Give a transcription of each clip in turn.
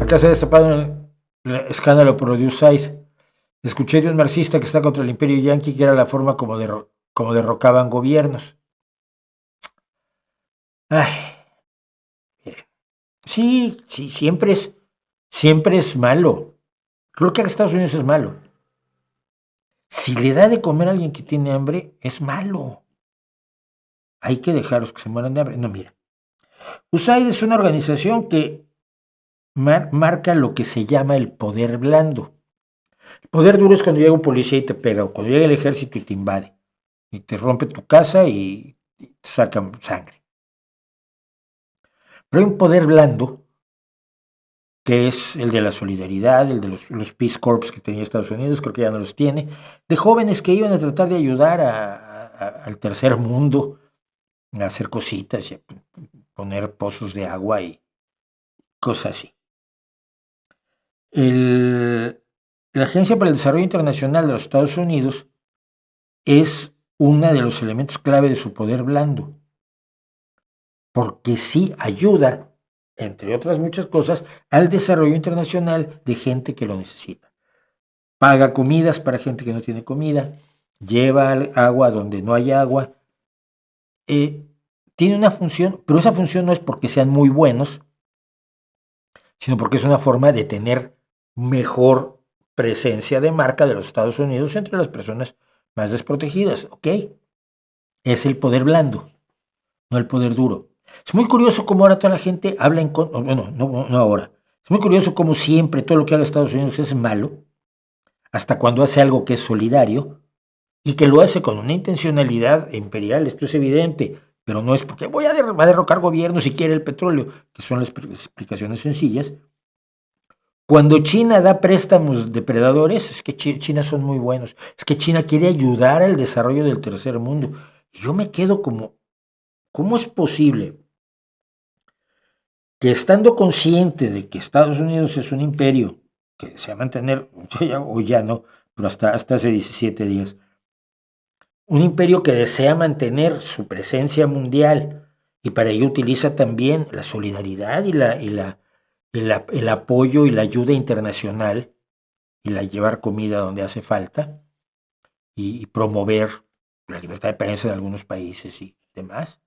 Marca se ha destapado en el escándalo por USAID. Escuché de un marxista que está contra el imperio yanqui que era la forma como derrocaban gobiernos. Ay, miren. Sí, sí, siempre es malo. Creo que a Estados Unidos es malo. Si le da de comer a alguien que tiene hambre, es malo. Hay que dejarlos que se mueran de hambre. No, mira. USAID es una organización que marca lo que se llama el poder blando. El poder duro es cuando llega un policía y te pega, o cuando llega el ejército y te invade, y te rompe tu casa y te sacan sangre. Pero hay un poder blando, que es el de la solidaridad, el de los Peace Corps que tenía Estados Unidos, creo que ya no los tiene, de jóvenes que iban a tratar de ayudar al tercer mundo a hacer cositas, y a poner pozos de agua y cosas así. La Agencia para el Desarrollo Internacional de los Estados Unidos es uno de los elementos clave de su poder blando, porque sí ayuda, entre otras muchas cosas, al desarrollo internacional de gente que lo necesita. Paga comidas para gente que no tiene comida, lleva agua donde no hay agua. Tiene una función, pero esa función no es porque sean muy buenos, sino porque es una forma de tener mejor presencia de marca de los Estados Unidos entre las personas más desprotegidas. ¿Ok? Es el poder blando, no el poder duro. Es muy curioso cómo ahora toda la gente habla en contra, bueno, no ahora. Es muy curioso cómo siempre todo lo que haga Estados Unidos es malo, hasta cuando hace algo que es solidario y que lo hace con una intencionalidad imperial. Esto es evidente, pero no es porque va a derrocar gobiernos y quiere el petróleo, que son las explicaciones sencillas. Cuando China da préstamos depredadores, es que China son muy buenos, es que China quiere ayudar al desarrollo del tercer mundo. Y yo me quedo como, ¿cómo es posible que estando consciente de que Estados Unidos es un imperio que desea mantener, o ya no, pero hasta hace 17 días, un imperio que desea mantener su presencia mundial y para ello utiliza también la solidaridad el apoyo y la ayuda internacional y llevar comida donde hace falta y promover la libertad de prensa de algunos países y demás?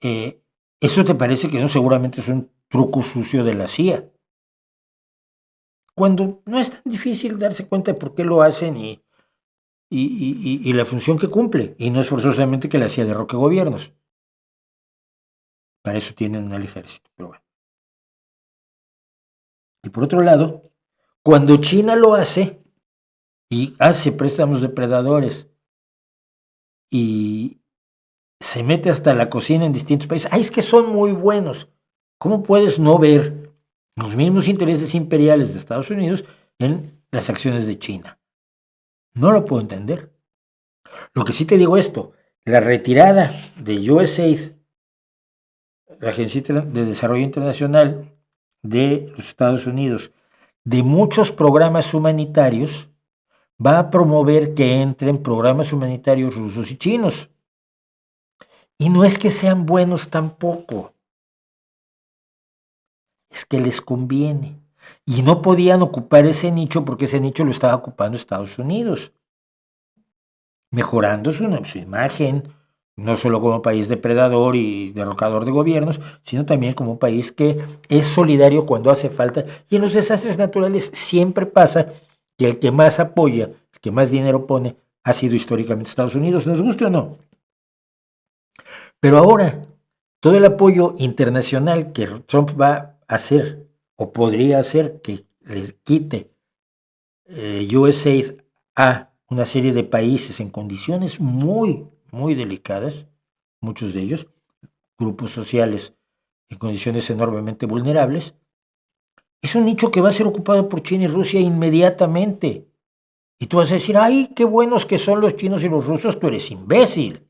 ¿Eso te parece que no seguramente es un truco sucio de la CIA? Cuando no es tan difícil darse cuenta de por qué lo hacen y la función que cumple, y no es forzosamente que la CIA derroque gobiernos. Para eso tienen el ejército, pero bueno. Y por otro lado, cuando China lo hace y hace préstamos depredadores y se mete hasta la cocina en distintos países, ¡ay, es que son muy buenos! ¿Cómo puedes no ver los mismos intereses imperiales de Estados Unidos en las acciones de China? No lo puedo entender. Lo que sí te digo esto, la retirada de USAID, la Agencia de Desarrollo Internacional de los Estados Unidos, de muchos programas humanitarios, va a promover que entren programas humanitarios rusos y chinos. Y no es que sean buenos tampoco, es que les conviene. Y no podían ocupar ese nicho porque ese nicho lo estaba ocupando Estados Unidos, mejorando su imagen, no solo como país depredador y derrocador de gobiernos, sino también como un país que es solidario cuando hace falta. Y en los desastres naturales siempre pasa que el que más apoya, el que más dinero pone, ha sido históricamente Estados Unidos, nos guste o no. Pero ahora, todo el apoyo internacional que Trump va a hacer, o podría hacer, que les quite USAID a una serie de países en condiciones muy, muy delicadas, muchos de ellos, grupos sociales en condiciones enormemente vulnerables, es un nicho que va a ser ocupado por China y Rusia inmediatamente. Y tú vas a decir, ay, qué buenos que son los chinos y los rusos, tú eres imbécil.